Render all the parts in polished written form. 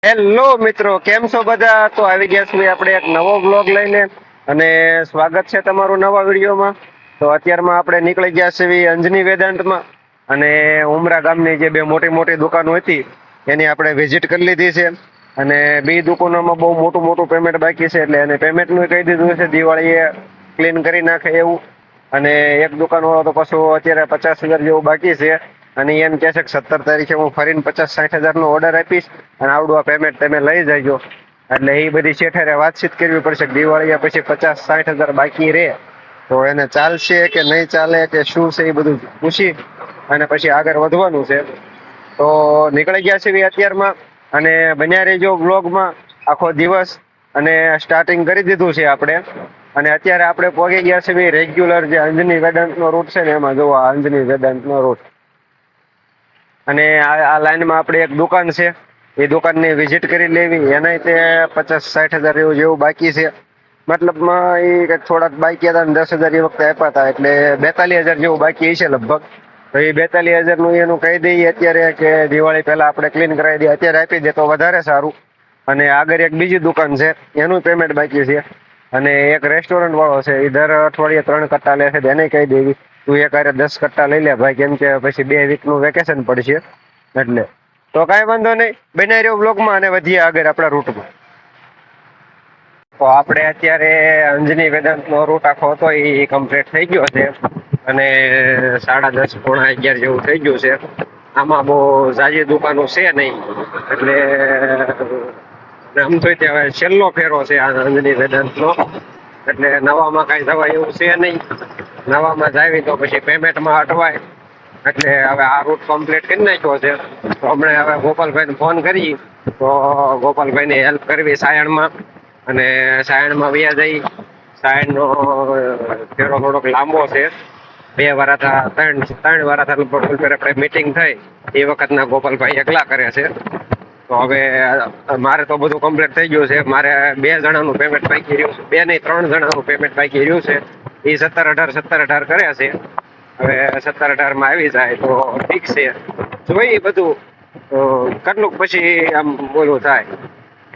Hello મિત્રો, કેમ છો બધા? તો આવી ગયા છીએ આપણે એક નવો બ્લોગ લઈને અને સ્વાગત છે તમારું નવા વિડીયોમાં. તો અત્યારમાં આપણે નીકળી ગયા છીએ અંજની વેદાંતમાં અને ઉમરા ગામની જે બે મોટી મોટી દુકાનો હતી એની આપણે વિઝિટ કરી લીધી છે અને બે દુકાનોમાં બહુ મોટું મોટું પેમેન્ટ બાકી છે એટલે એને પેમેન્ટનું કહી દીધું છે દિવાળીએ ક્લીન કરી નાખે એવું. અને એક દુકાનવાળો તો પાછું અત્યારે 50,000 જેવું બાકી છે અને એમ કહે છે કે 17 તારીખે હું ફરીને 50-60,000 નો ઓર્ડર આપીશ અને આવડું આ પેમેન્ટ તમે લઈ જજો. એટલે એ બધી શેઠારે વાતચીત કરવી પડશે કે દિવાળી પછી 50-60,000 બાકી રહે તો એને ચાલશે કે નહીં ચાલે કે શું છે એ બધું પૂછી અને પછી આગળ વધવાનું છે. તો નીકળી ગયા છે અત્યારમાં અને બન્યા રહેજો બ્લોગમાં આખો દિવસ અને સ્ટાર્ટિંગ કરી દીધું છે આપણે. અને અત્યારે આપણે પહોંચી ગયા છે રેગ્યુલર જે અંજની વેદાંતનો રૂટ છે ને એમાં જોવો અંજની વેદાંતનો રૂટ અને આ લાઈનમાં આપણે એક દુકાન છે એ દુકાનની વિઝિટ કરી લેવી. એના તે 50-60,000 જેવું બાકી છે, મતલબમાં એ કંઈક થોડાક બાકી હતા ને 10,000 એ વખતે આપ્યા હતા એટલે 42,000 જેવું બાકી છે લગભગ. તો એ 42,000 નું એનું કહી દઈએ અત્યારે કે દિવાળી પહેલા આપણે ક્લીન કરાવી દઈએ, અત્યારે આપી દે તો વધારે સારું. અને આગળ એક બીજી દુકાન છે એનું પેમેન્ટ બાકી છે અને એક રેસ્ટોરન્ટ વાળો છે એ દર અઠવાડિયે 3 કટ્ટા લે છે એને કહી દેવી તું એક 10 કટ્ટા લઈ લે ભાઈ, કેમ કે પછી 2 વીકનું વેકેશન પડશે એટલે. તો કાંઈ વાંધો નહીં, બનાવી રહ્યો બ્લોગમાં અને વધીએ આગળ આપણા રૂટમાં. તો આપણે અત્યારે અંજની વેદાંતનો રૂટ આખો હતો એ કમ્પ્લીટ થઈ ગયો છે અને 10:30 પોણા 11 જેવું થઈ ગયું છે. આમાં બહુ ઝાઝી દુકાનો છે નહીં એટલે આમ તો ત્યાં છેલ્લો ફેરો છે આ અંજની વેદાંતનો એટલે નવામાં કાંઈ જવાય એવું છે નહીં. નવામાં જાવી તો પછી પેમેન્ટમાં અટવાય એટલે હવે આ રૂટ કમ્પ્લીટ કરી નાખ્યો છે. તો હમણાં હવે ગોપાલભાઈને ફોન કરી તો ગોપાલભાઈની હેલ્પ કરવી સાયણમાં અને સાયણમાં વ્યા જઈ. સાયણનો ફેરો થોડોક લાંબો છે, 2 વાર હતા, 3 વાર હતા લગભગ આપણે મીટિંગ થઈ એ વખતના ગોપાલભાઈ એકલા કરે છે. તો હવે મારે તો બધું કમ્પ્લીટ થઈ ગયું છે. મારે 2 જણાનું પેમેન્ટ બાકી રહ્યું છે, 2 નહીં 3 જણાનું પેમેન્ટ બાકી રહ્યું છે. એ 17-18 કરે છે. હવે 17-18 માં આવી જાય તો ઠીક છે, જોઈએ બધું કેટલુંક પછી આમ બોલવું થાય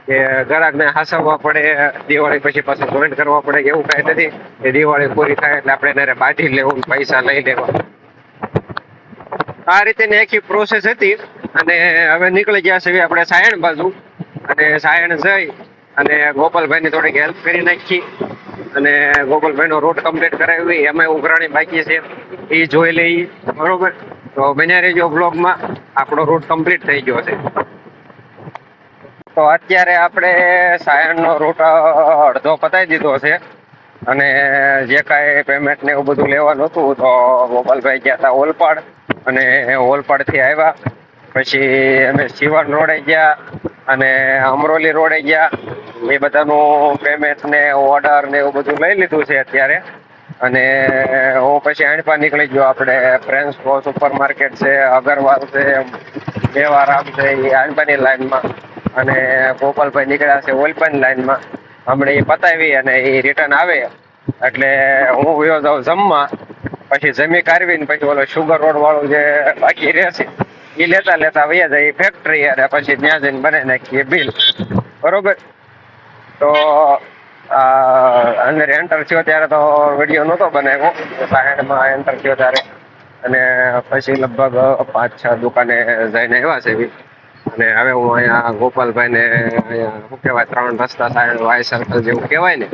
કે ગ્રાહકને હાસવવા પડે, દિવાળી પછી પાછું જોઈન્ટ કરવા પડે એવું કાંઈ નથી કે દિવાળી પૂરી થાય એટલે આપણે એને બાંધી લેવું પૈસા લઈ લેવા. આ રીતેની આખી પ્રોસેસ હતી અને હવે નીકળી ગયા છે આપણે સાયણ બાજુ અને સાયણ જઈ અને ગોપાલભાઈની થોડીક હેલ્પ કરી નાખી અને ગોપાલભાઈનો રૂટ કમ્પ્લીટ કરાવી. એમાં ઉઘરાણી બાકી છે એ જોઈ લઈ, બરોબર? તો બન્યા રહેજો બ્લોગમાં, આપણો રૂટ કમ્પ્લીટ થઈ ગયો છે. તો અત્યારે આપણે સાયણનો રૂટ અડધો પતાવી દીધો છે અને જે કાંઈ પેમેન્ટ ને એવું બધું લેવાનું હતું તો ગોપાલભાઈ ગયા હતા ઓલપાડ અને ઓલપાડથી આવ્યા પછી અમે સિવાન રોડે ગયા અને અમરોલી રોડે ગયા. એ બધાનું પેમેન્ટ ને ઓર્ડર ને એવું બધું લઈ લીધું છે અત્યારે. અને હું પછી આણપા નીકળી ગયો, આપણે ફ્રેન્ડ્સ સુપર માર્કેટ છે, અગરવાલ છે, મેવારામ છે એ આણપાની લાઈનમાં અને ગોપાલભાઈ નીકળ્યા છે ઓલપાની લાઈનમાં. હમણાં એ પતાવી અને એ રિટર્ન આવે એટલે હું વયો જાઉં જમવા. પછી જમી કાઢવીને પછી ઓલો શુગર રોડ વાળું જે બાકી રહેશે એ લેતા લેતા વયા જાય ફેક્ટરી અને પછી ત્યાં જઈને બનાવી નાખીએ બિલ, બરોબર? તો અંદર એન્ટર થયો ત્યારે તો વિડીયો નહોતો બનાવ્યો, સાયણમાં એન્ટર થયો ત્યારે અને પછી લગભગ 5-6 દુકાને જઈને આવ્યા છે. અને હવે હું અહીંયા ગોપાલભાઈને અહીંયા શું કહેવાય 3 રસ્તા સાયણ વાય સર્કલ જેવું કહેવાય ને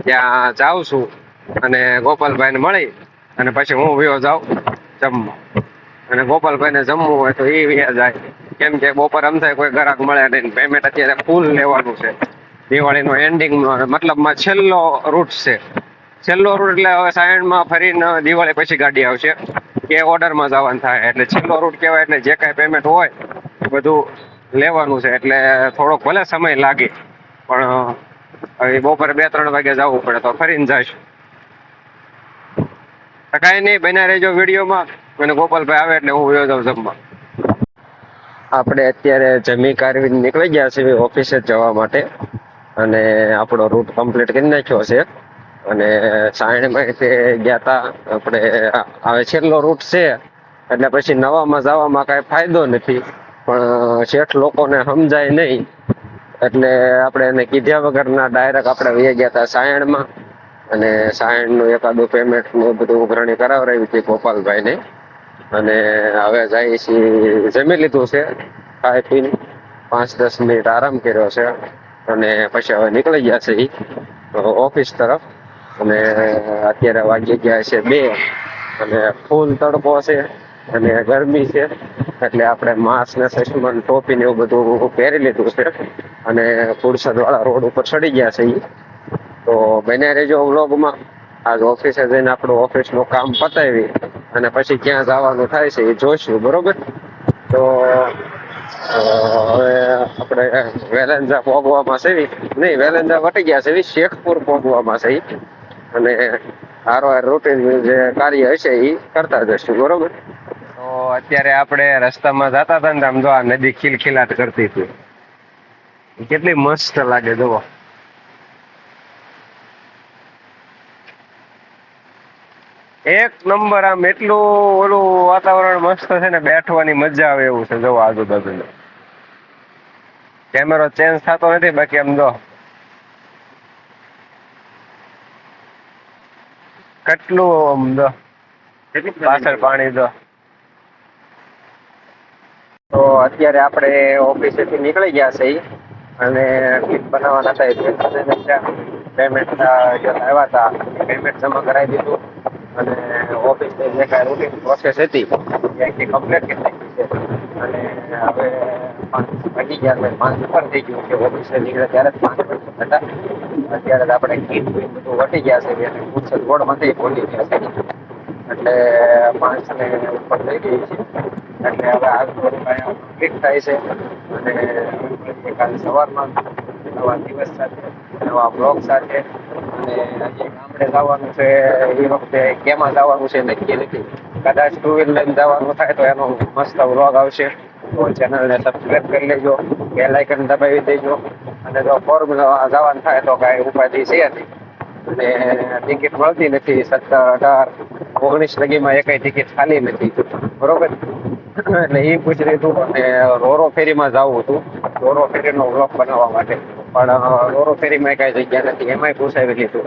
ત્યાં જાઉં છું અને ગોપાલભાઈને મળી અને પછી હું વયો જાઉં જમવા. અને ગોપાલભાઈને જમવું હોય તો એ વ્યા જાય, કેમ કે બપોર એમ થાય કોઈ ગ્રાહક મળે નહીં, પેમેન્ટ અત્યારે ફૂલ લેવાનું છે. દિવાળીનો એન્ડિંગનો મતલબમાં છેલ્લો રૂટ છે. છેલ્લો રૂટ એટલે હવે સાયણમાં ફરીને દિવાળી પછી ગાડી આવશે કે ઓર્ડરમાં જવાનું થાય એટલે છેલ્લો રૂટ કહેવાય. એટલે જે કાંઈ પેમેન્ટ હોય એ બધું લેવાનું છે એટલે થોડોક ભલે સમય લાગે પણ હવે બપોરે 2-3 વાગે જવું પડે તો ફરીને જઈશું. કાંઈ નહીં, બન્યા રહેજો વિડીયોમાં અને ગોપાલભાઈ આવે એટલે હું વયો જાઉં જમવા. આપણે અત્યારે જમી કાઢવીને નીકળી ગયા છીએ ઓફિસે જવા માટે અને આપણો રૂટ કમ્પ્લીટ કરી નાખ્યો છે અને સાયણમાં ગયા હતા આપણે. હવે છેલ્લો રૂટ છે એટલે પછી નવામાં જવામાં કાંઈ ફાયદો નથી પણ શેઠ લોકોને સમજાય નહીં એટલે આપણે એને કીધા વગરના ડાયરેક્ટ આપણે વહી ગયા હતા સાયણમાં. અને સાયણનું એકાદું પેમેન્ટ ને બધું ઉઘરાણી કરાવરાવી હતી ગોપાલભાઈને. અને હવે જાય છે, જમી લીધું છે, ખાઈ પીને 5-10 મિનિટ આરામ કર્યો છે અને પછી હવે નીકળી ગયા છે ઓફિસ તરફ. અને અત્યારે વાગી ગયા છે 2 અને ફૂલ તડકો છે અને ગરમી છે એટલે આપણે માસ્ક ને ચશ્મા ટોપી ને એવું બધું પહેરી લીધું છે અને ફુરસદ વાળા રોડ ઉપર ચડી ગયા છે તો બને રહેજો વ્લોગમાં. આજ ઓફિસે જઈને આપણું ઓફિસનું કામ પતાવી અને પછી ક્યાં જવાનું થાય છે એ જોઈશું, બરોબર? તો હવે આપણે વેલેન્જા પહોંચવામાં છે નહીં, વેલેન્જા વટી ગયા છે શેખપુર પહોંચવામાં છે અને હારો રૂટીન જે કાર્ય હશે એ કરતા જશું, બરોબર? તો અત્યારે આપણે રસ્તામાં જતા હતા ને આમ જો આ નદી ખીલખીલાટ કરતી હતી, કેટલી મસ્ત લાગે જુઓ. એક નંબર, આમ એટલું ઓલું વાતાવરણ મસ્ત છે ને, બેઠવાની મજા આવે એવું છે. જુઓ આજુબાજુ કેમેરો ચેન્જ થતો નથી, બાકી આમ જો કેટલું આમ જો પાછળ પાણી જો. તો અત્યારે આપણે ઓફિસેથી નીકળી ગયા છે અને બિલ બનાવવાના હતા. પેમેન્ટ આવ્યા હતા, પેમેન્ટ જમા કરાવી દીધું અને ઓફિસની જે કાંઈ રૂટીન પ્રોસેસ હતી એ કમ્પ્લીટ કરી નાખી છે. અને હવે 5 વાગી ગયા છે, 5 ઉપર થઈ ગયું છે. ઓફિસે નીકળે ત્યારે જ 5 વાગ્યા હતા. અત્યારે જ આપણે કીટ બધું વટી ગયા છે અને પૂછે રોડમાંથી ભૂલી ગયા છે એટલે 5 ને ઉપર થઈ ગઈ છે. એટલે હવે આગળ કમ્પ્લીટ થાય છે અને કાલે સવારમાં નવા દિવસ સાથે, નવા બ્લોગ સાથે. અને હજી ગામડે જવાનું છે, એ વખતે કેમાં જવાનું છે નક્કી નથી. કદાચ 2 વ્હીલ લઈને જવાનું થાય તો એનો મસ્ત બ્લોગ આવશે. તો ચેનલને સબસ્ક્રાઈબ કરી લેજો, બેલ આઇકન દબાવી દેજો. અને જો 4 વ્હીલ જવાનું થાય તો કાંઈ ઉપાધિ છે નહીં અને ટિકિટ મળતી નથી. 17, 18, 19 લગીમાં એકેય ટિકિટ ખાલી નથી, બરોબર? એટલે એ પૂછી લીધું અને રોરો ફેરીમાં જવું હતું, રોરો ફેરીનો બ્લોગ બનાવવા માટે. પણ રોરો ફેરીમાં કાંઈ જગ્યા નથી, એમાંય પૂછાવી લીધું.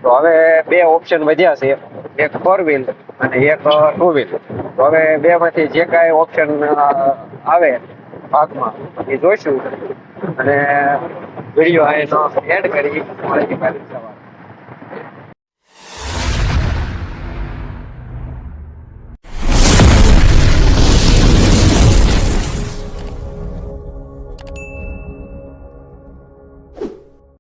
તો હવે 2 ઓપ્શન વધ્યા છે, એક 4 વ્હીલ અને એક 2 વ્હીલ. તો હવે 2 માંથી જે કાંઈ ઓપ્શન આવે ભાગમાં એ જોઈશું અને વિડીયો એડ કરી મળે સવારે.